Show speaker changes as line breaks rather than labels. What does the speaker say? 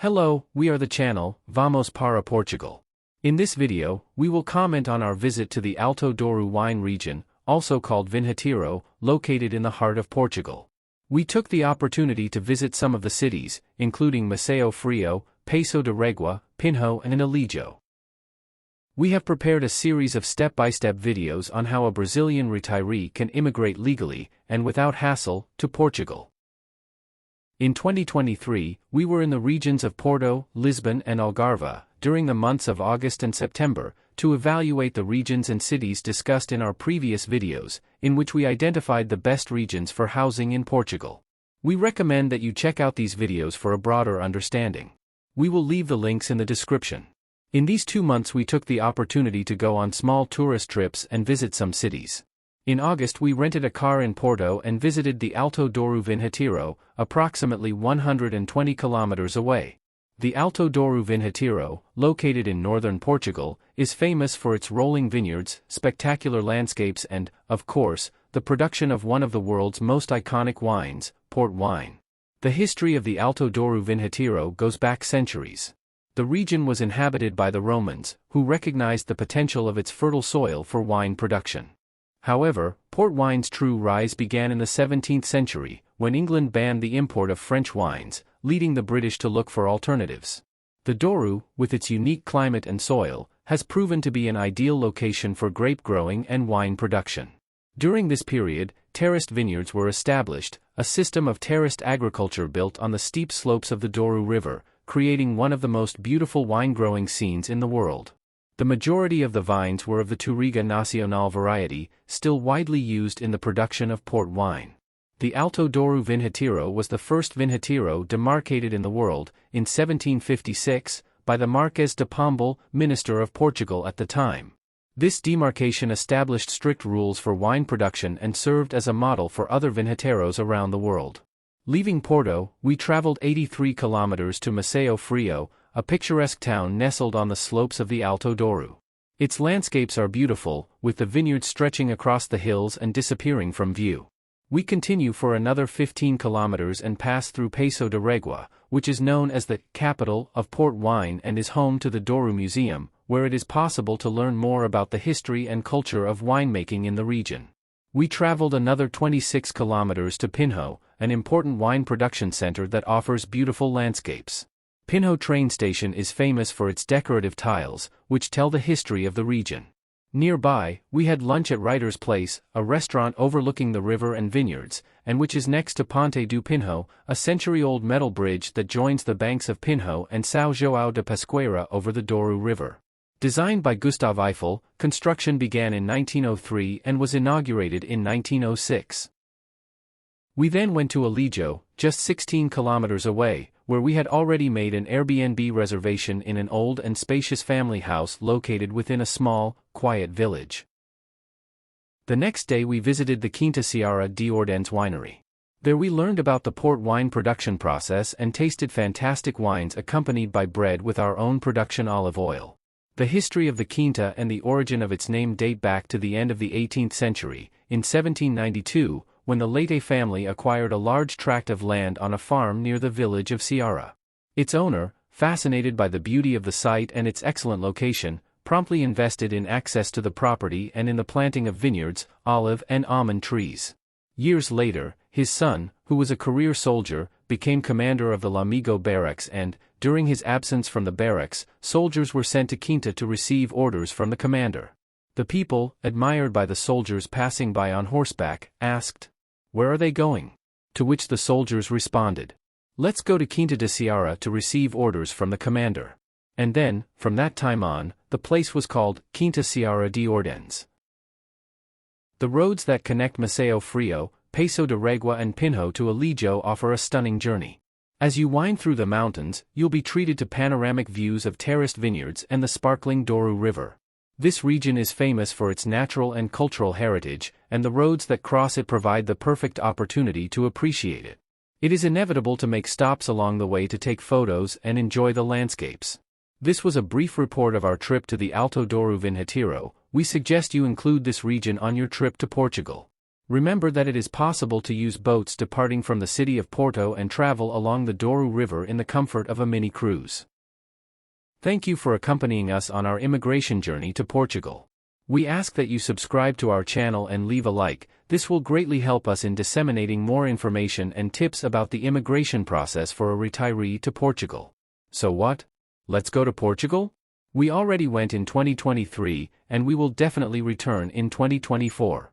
Hello, we are the channel, Vamos para Portugal. In this video, we will comment on our visit to the Alto Douro Wine Region, also called Vinhateiro, located in the heart of Portugal. We took the opportunity to visit some of the cities, including Mesão Frio, Peso da Régua, Pinhão and Alijó. We have prepared a series of step-by-step videos on how a Brazilian retiree can immigrate legally, and without hassle, to Portugal. In 2023, we were in the regions of Porto, Lisbon and Algarve, during the months of August and September, to evaluate the regions and cities discussed in our previous videos, in which we identified the best regions for housing in Portugal. We recommend that you check out these videos for a broader understanding. We will leave the links in the description. In these 2 months we took the opportunity to go on small tourist trips and visit some cities. In August we rented a car in Porto and visited the Alto Douro Vinhateiro, approximately 120 kilometers away. The Alto Douro Vinhateiro, located in northern Portugal, is famous for its rolling vineyards, spectacular landscapes and, of course, the production of one of the world's most iconic wines, port wine. The history of the Alto Douro Vinhateiro goes back centuries. The region was inhabited by the Romans, who recognized the potential of its fertile soil for wine production. However, port wine's true rise began in the 17th century, when England banned the import of French wines, leading the British to look for alternatives. The Douro, with its unique climate and soil, has proven to be an ideal location for grape growing and wine production. During this period, terraced vineyards were established, a system of terraced agriculture built on the steep slopes of the Douro River, creating one of the most beautiful wine-growing scenes in the world. The majority of the vines were of the Touriga Nacional variety, still widely used in the production of port wine. The Alto Douro Vinhateiro was the first Vinhateiro demarcated in the world, in 1756, by the Marques de Pombal, Minister of Portugal at the time. This demarcation established strict rules for wine production and served as a model for other Vinhateiros around the world. Leaving Porto, we traveled 83 kilometers to Mesão Frio, a picturesque town nestled on the slopes of the Alto Douro. Its landscapes are beautiful, with the vineyards stretching across the hills and disappearing from view. We continue for another 15 kilometers and pass through Peso da Régua, which is known as the capital of port wine and is home to the Douro Museum, where it is possible to learn more about the history and culture of winemaking in the region. We traveled another 26 kilometers to Pinhão, an important wine production center that offers beautiful landscapes. Pinhão train station is famous for its decorative tiles, which tell the history of the region. Nearby, we had lunch at Reiter's Place, a restaurant overlooking the river and vineyards, and which is next to Ponte do Pinhão, a century-old metal bridge that joins the banks of Pinhão and São João da Pesqueira over the Douro River. Designed by Gustave Eiffel, construction began in 1903 and was inaugurated in 1906. We then went to Alijó, just 16 kilometers away, where we had already made an Airbnb reservation in an old and spacious family house located within a small, quiet village. The next day we visited the Quinta Seara de Ordens winery. There we learned about the port wine production process and tasted fantastic wines accompanied by bread with our own production olive oil. The history of the Quinta and the origin of its name date back to the end of the 18th century, in 1792, when the Leite family acquired a large tract of land on a farm near the village of Seara. Its owner, fascinated by the beauty of the site and its excellent location, promptly invested in access to the property and in the planting of vineyards, olive and almond trees. Years later, his son, who was a career soldier, became commander of the Lamigo barracks and, during his absence from the barracks, soldiers were sent to Quinta to receive orders from the commander. The people, admired by the soldiers passing by on horseback, asked, "Where are they going?" To which the soldiers responded, "Let's go to Quinta de Seara to receive orders from the commander." And then, from that time on, the place was called Quinta Seara de Ordens. The roads that connect Mesão Frio, Peso da Régua and Pinhão to Alijó offer a stunning journey. As you wind through the mountains, you'll be treated to panoramic views of terraced vineyards and the sparkling Douro River. This region is famous for its natural and cultural heritage, and the roads that cross it provide the perfect opportunity to appreciate it. It is inevitable to make stops along the way to take photos and enjoy the landscapes. This was a brief report of our trip to the Alto Douro Vinhateiro. We suggest you include this region on your trip to Portugal. Remember that it is possible to use boats departing from the city of Porto and travel along the Douro River in the comfort of a mini cruise. Thank you for accompanying us on our immigration journey to Portugal. We ask that you subscribe to our channel and leave a like. This will greatly help us in disseminating more information and tips about the immigration process for a retiree to Portugal. So what? Let's go to Portugal? We already went in 2023, and we will definitely return in 2024.